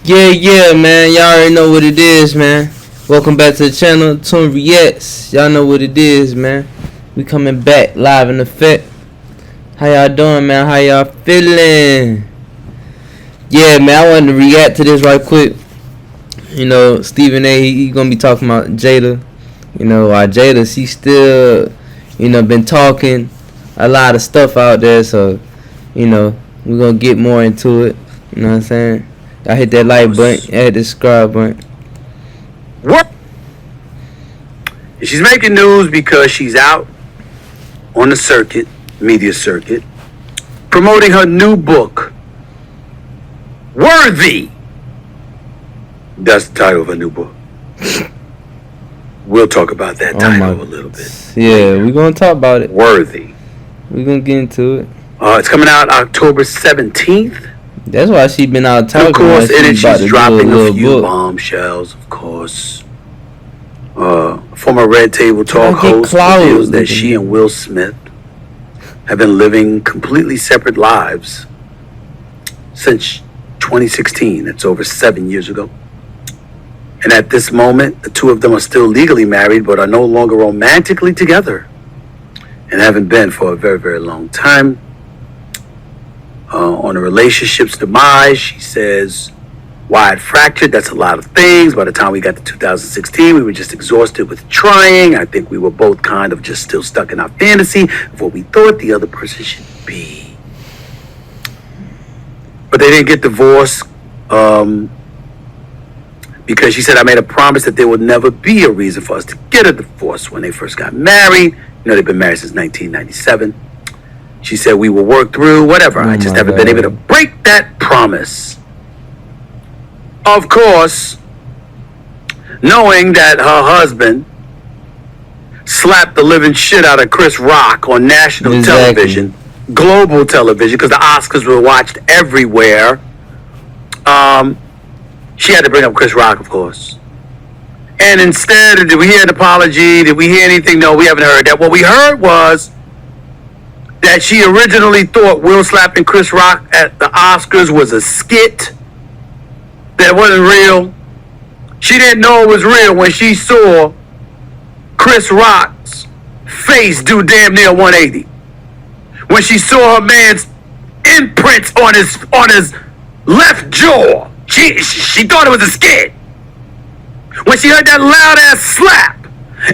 Yeah, man. Y'all already know what it is, man. Welcome back to the channel, Tum Reacts. Y'all know what it is, man. We coming back live in effect. How y'all doing, man? How y'all feeling? Yeah, man. I wanted to react to this right quick. You know, Stephen A. He gonna be talking about Jada. You know, Jada, she still, been talking a lot of stuff out there. So, we're gonna get more into it. You know what I'm saying? I hit that like button, I hit the subscribe button. What? She's making news because she's out on the circuit, media circuit, promoting her new book, Worthy. That's the title of her new book. We'll talk about that title a little bit. Yeah, we're going to talk about it. Worthy. We're going to get into it. It's coming out October 17th. That's why she been out talking. And of course, in it, she's dropping a few book. bombshells, of course. Former Red Table Talk host reveals that she and Will Smith have been living completely separate lives since 2016. That's over 7 years ago. And at this moment, the two of them are still legally married, but are no longer romantically together. And haven't been for a very, very long time. On the relationship's demise, she says, why it fractured, that's a lot of things. By the time we got to 2016, we were just exhausted with trying. I think we were both kind of just still stuck in our fantasy of what we thought the other person should be. But they didn't get divorced because she said, I made a promise that there would never be a reason for us to get a divorce when they first got married. They've been married since 1997. She said we will work through whatever. I just haven't been able to break that promise. Of course, knowing that her husband slapped the living shit out of Chris Rock on national television, global television, because the Oscars were watched everywhere, she had to bring up Chris Rock, of course. And instead, did we hear an apology? Did we hear anything? No, we haven't heard that. What we heard was that she originally thought Will slapping Chris Rock at the Oscars was a skit that wasn't real. She didn't know it was real when she saw Chris Rock's face do damn near 180. When she saw her man's imprints on his left jaw, she thought it was a skit. When she heard that loud ass slap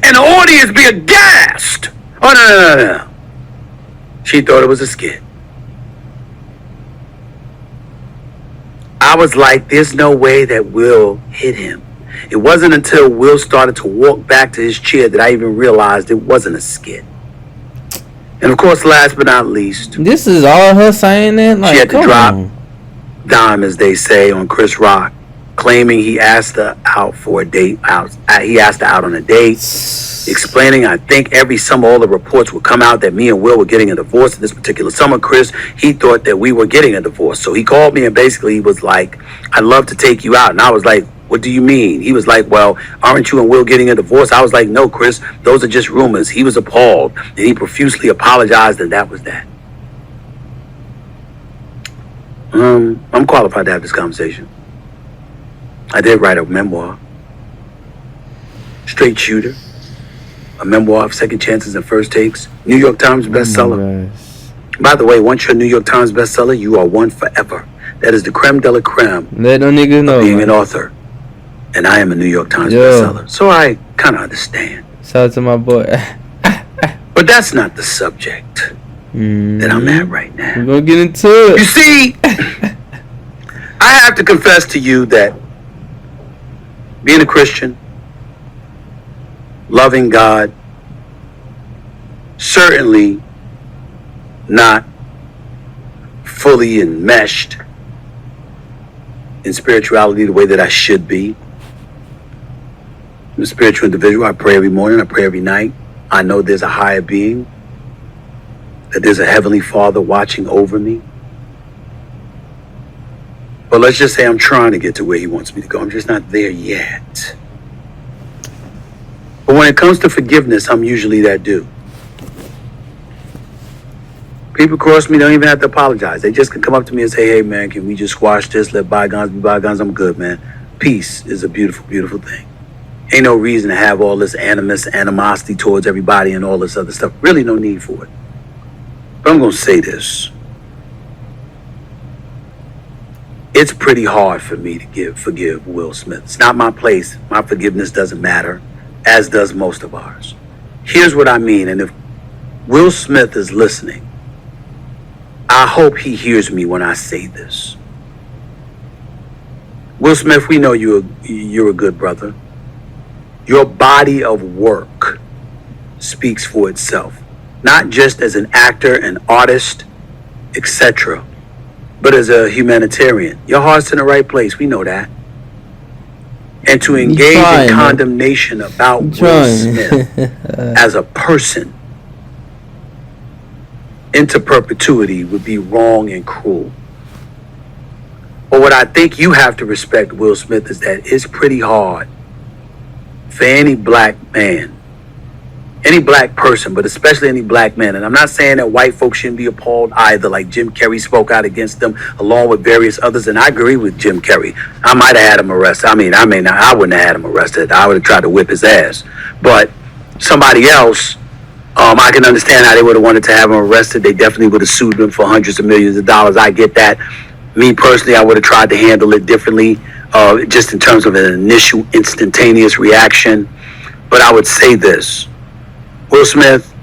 and the audience be aghast. Oh no. She thought it was a skit. I was like, there's no way that Will hit him. It wasn't until Will started to walk back to his chair that I even realized it wasn't a skit. And of course, last but not least, this is all her saying that? Like, she had to drop dime, as they say, on Chris Rock, claiming he asked her out for a date. He asked her out on a date, explaining, I think every summer all the reports would come out that me and Will were getting a divorce. This particular summer, Chris, he thought that we were getting a divorce. So he called me and basically he was like, I'd love to take you out. And I was like, what do you mean? He was like, well, aren't you and Will getting a divorce? I was like, no, Chris, those are just rumors. He was appalled and he profusely apologized, and that was that. I'm qualified to have this conversation. I did write a memoir, Straight Shooter, a memoir of second chances and first takes, New York Times bestseller. By the way, once you're a New York Times bestseller, you are one forever. That is the creme de la creme. Let no niggas know, being an author. And I am a New York Times bestseller. So I kind of understand. Shout out to my boy. But that's not the subject that I'm at right now. We're going to get into it. You see, I have to confess to you that being a Christian, loving God, certainly not fully enmeshed in spirituality the way that I should be. I'm a spiritual individual. I pray every morning. I pray every night. I know there's a higher being, that there's a heavenly Father watching over me. But let's just say I'm trying to get to where he wants me to go. I'm just not there yet. But when it comes to forgiveness, I'm usually that dude. People cross me, don't even have to apologize. They just can come up to me and say, hey, man, can we just squash this? Let bygones be bygones. I'm good, man. Peace is a beautiful, beautiful thing. Ain't no reason to have all this animosity towards everybody and all this other stuff. Really no need for it. But I'm going to say this. It's pretty hard for me to forgive Will Smith. It's not my place. My forgiveness doesn't matter, as does most of ours. Here's what I mean, and if Will Smith is listening, I hope he hears me when I say this. Will Smith, we know you're a good brother. Your body of work speaks for itself, not just as an actor, an artist, etc., but as a humanitarian. Your heart's in the right place, we know that. And to engage in condemnation about Will Smith as a person into perpetuity would be wrong and cruel. But what I think you have to respect, Will Smith, is that it's pretty hard for any black man, any black person, but especially any black man. And I'm not saying that white folks shouldn't be appalled either, like Jim Carrey spoke out against them along with various others. And I agree with Jim Carrey. I might have had him arrested. I wouldn't have had him arrested. I would have tried to whip his ass. But somebody else, I can understand how they would have wanted to have him arrested. They definitely would have sued him for hundreds of millions of dollars. I get that. Me personally, I would have tried to handle it differently, just in terms of an initial instantaneous reaction. But I would say this. Will Smith,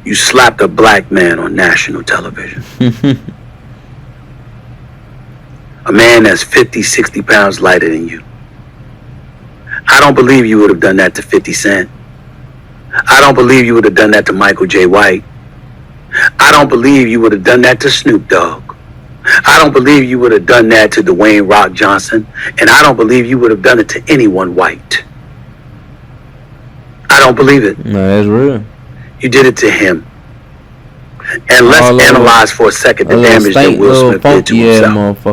you slapped a black man on national television. A man that's 50, 60 pounds lighter than you. I don't believe you would have done that to 50 Cent. I don't believe you would have done that to Michael J. White. I don't believe you would have done that to Snoop Dogg. I don't believe you would have done that to Dwayne Rock Johnson. And I don't believe you would have done it to anyone white. I don't believe it. No, that's real. You did it to him. And let's analyze for a second the damage that Will Smith did to himself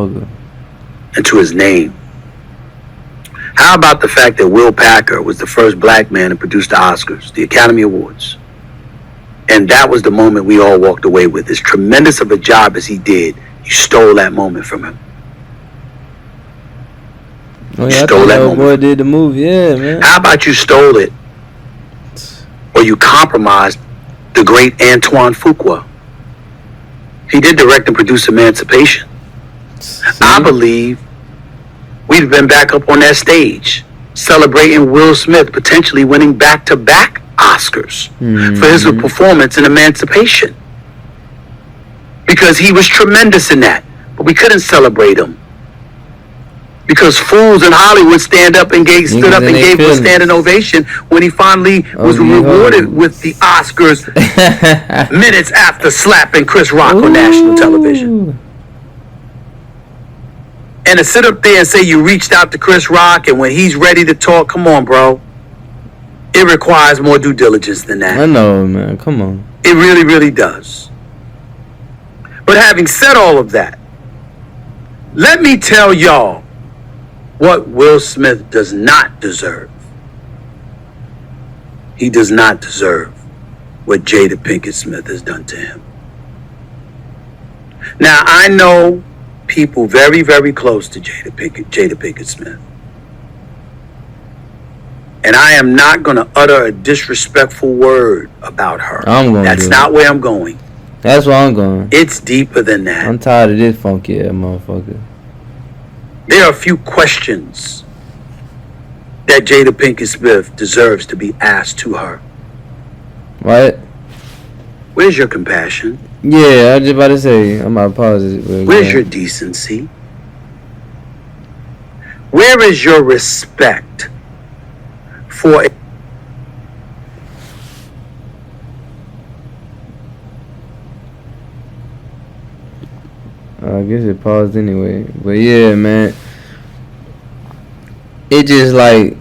and to his name. How about the fact that Will Packer was the first black man to produce the Oscars, the Academy Awards? And that was the moment we all walked away with. As tremendous of a job as he did, you stole that moment from him. Oh, yeah, you stole that moment. Boy did the movie, yeah, man. How about you stole it? Or you compromised the great Antoine Fuqua. He did direct and produce Emancipation. See? I believe we'd have been back up on that stage celebrating Will Smith potentially winning back-to-back Oscars for his performance in Emancipation. Because he was tremendous in that. But we couldn't celebrate him. Because fools in Hollywood stood up and gave him a standing ovation when he finally was rewarded with the Oscars minutes after slapping Chris Rock on national television. And to sit up there and say you reached out to Chris Rock and when he's ready to talk, come on, bro. It requires more due diligence than that. I know, man. Come on. It really, really does. But having said all of that, let me tell y'all what Will Smith does not deserve. He does not deserve what Jada Pinkett Smith has done to him. Now, I know people very, very close to Jada Pinkett Smith. And I am not going to utter a disrespectful word about her. That's not where I'm going. That's where I'm going. It's deeper than that. I'm tired of this funky ass motherfucker. There are a few questions that Jada Pinkett Smith deserves to be asked to her. What? Where's your compassion? Yeah, I was just about to say, I'm about to pause it. Where's your decency? Where is your respect for I guess it paused anyway. But yeah, man. It just like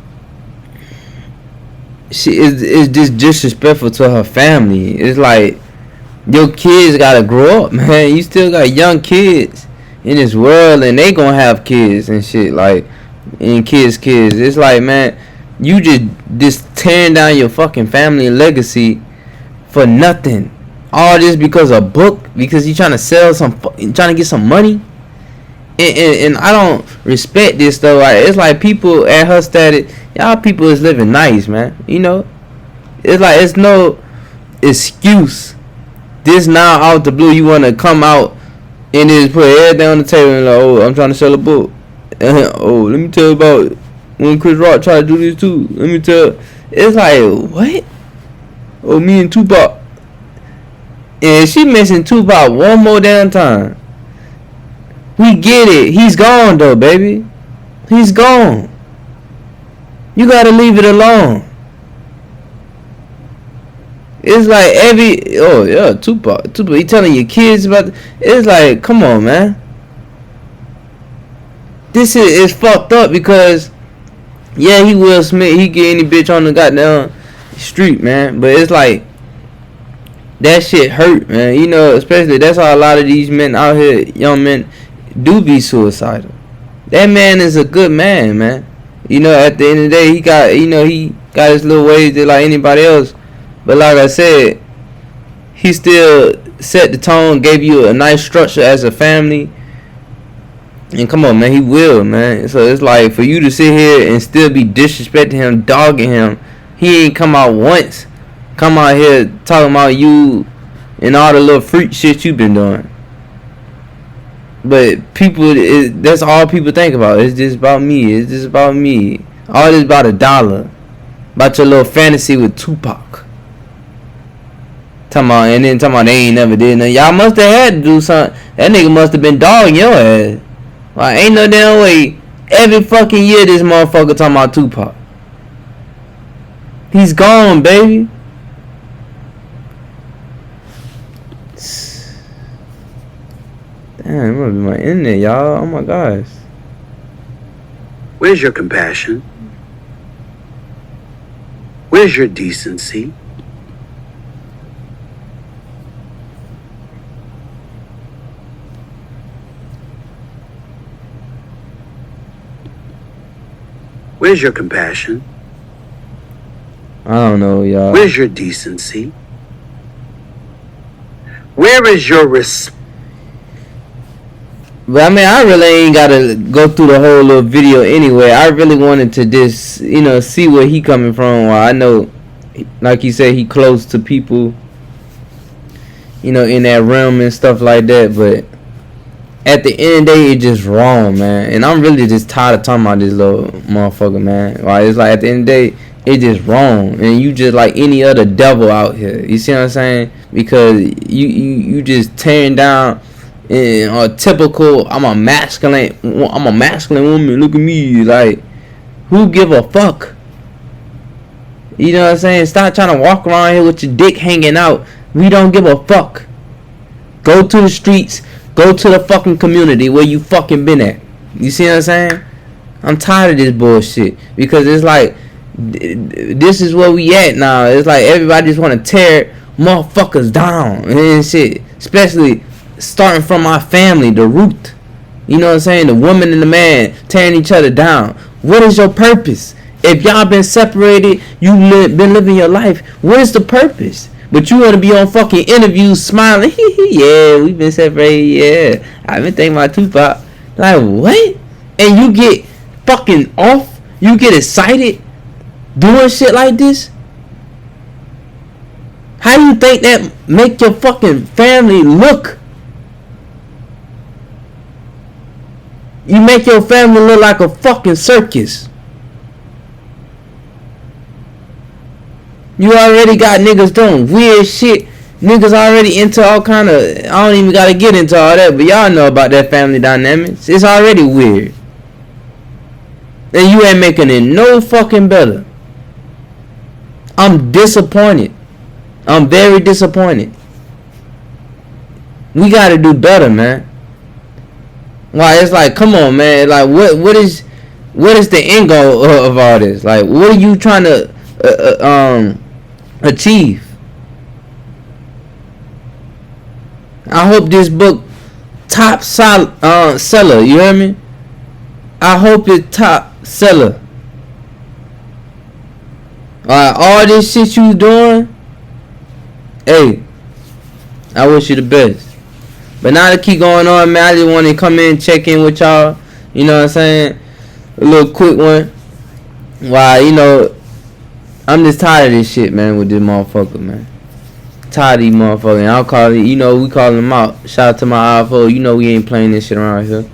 it's just disrespectful to her family. It's like your kids gotta grow up, man. You still got young kids in this world and they gonna have kids and shit, like, and kids. It's like, man, you just tearing down your fucking family legacy for nothing. All this because of a book, because you trying to sell trying to get some money. And I don't respect this though. Like, it's like people at her status, y'all people is living nice, man. You know, it's like it's no excuse. This now out the blue, you want to come out and just put everything on the table and like, oh, I'm trying to sell a book. Oh, let me tell you about when Chris Rock tried to do this too. Let me tell. It's like, what? Oh, me and Tupac. And she mentioned Tupac one more damn time. We get it. He's gone though, baby. He's gone. You gotta leave it alone. It's like Tupac. He telling your kids about. It's like, come on, man. This is fucked up because, yeah, he Will Smith. He get any bitch on the goddamn street, man. But it's like, that shit hurt, man. You know, especially that's how a lot of these men out here, young men, do be suicidal. That man is a good man, man. You know, at the end of the day, he got his little ways just like anybody else. But like I said, he still set the tone, gave you a nice structure as a family. And come on, man, he will, man. So it's like, for you to sit here and still be disrespecting him, dogging him, he ain't come out once. Come out here talking about you and all the little freak shit you been doing. But people, that's all people think about. It's just about me. It's just about me. All this about $1. About your little fantasy with Tupac. Talking about they ain't never did nothing. Y'all must have had to do something. That nigga must have been dogging your ass. Like, ain't no damn way. Every fucking year this motherfucker talking about Tupac. He's gone, baby. Damn, it must be my internet, y'all. Oh my gosh. Where's your compassion? Where's your decency? Where's your compassion? I don't know, y'all. Where's your decency? Where is your respect? But I mean, I really ain't gotta go through the whole little video anyway. I really wanted to just, see where he coming from. Well, I know, like he said, he close to people, in that realm and stuff like that. But at the end of the day, it's just wrong, man. And I'm really just tired of talking about this little motherfucker, man. Like, it's like at the end of the day, it's just wrong. And you just like any other devil out here. You see what I'm saying? Because you just tearing down. A typical, I'm a masculine woman. Look at me, like, who give a fuck? You know what I'm saying? Stop trying to walk around here with your dick hanging out. We don't give a fuck. Go to the streets. Go to the fucking community where you fucking been at. You see what I'm saying? I'm tired of this bullshit because it's like this is where we at now. It's like everybody just want to tear motherfuckers down and shit, especially starting from my family, the root. You know what I'm saying? The woman and the man tearing each other down. What is your purpose? If y'all been separated, been living your life, what is the purpose? But you want to be on fucking interviews smiling. Yeah, we've been separated. Yeah, I've been thinking about Tupac. Like, what? And you get fucking off? You get excited doing shit like this? How do you think that make your fucking family look? You make your family look like a fucking circus. You already got niggas doing weird shit. Niggas already into all kind of... I don't even gotta get into all that, but y'all know about that family dynamics. It's already weird. And you ain't making it no fucking better. I'm disappointed. I'm very disappointed. We gotta do better, man. Like, it's like, come on, man. Like, what is the end goal of all this? Like, what are you trying to achieve? I hope this book top seller. You hear me? I hope it's top seller. All this shit you doing, hey, I wish you the best. But now to keep going on, man, I just want to come in and check in with y'all. You know what I'm saying? A little quick one. Why, you know, I'm just tired of this shit, man, with this motherfucker, man. Tired of these motherfuckers. I'll call it, you know, we calling them out. Shout out to my I.F.O. You know we ain't playing this shit around here.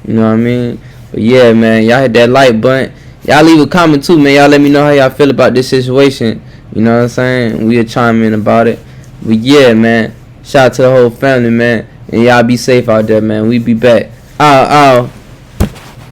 You know what I mean? But yeah, man, y'all hit that like button. Y'all leave a comment too, man. Y'all let me know how y'all feel about this situation. You know what I'm saying? We'll chime in about it. But yeah, man. Shout out to the whole family, man. And y'all be safe out there, man. We be back. Ow, ow.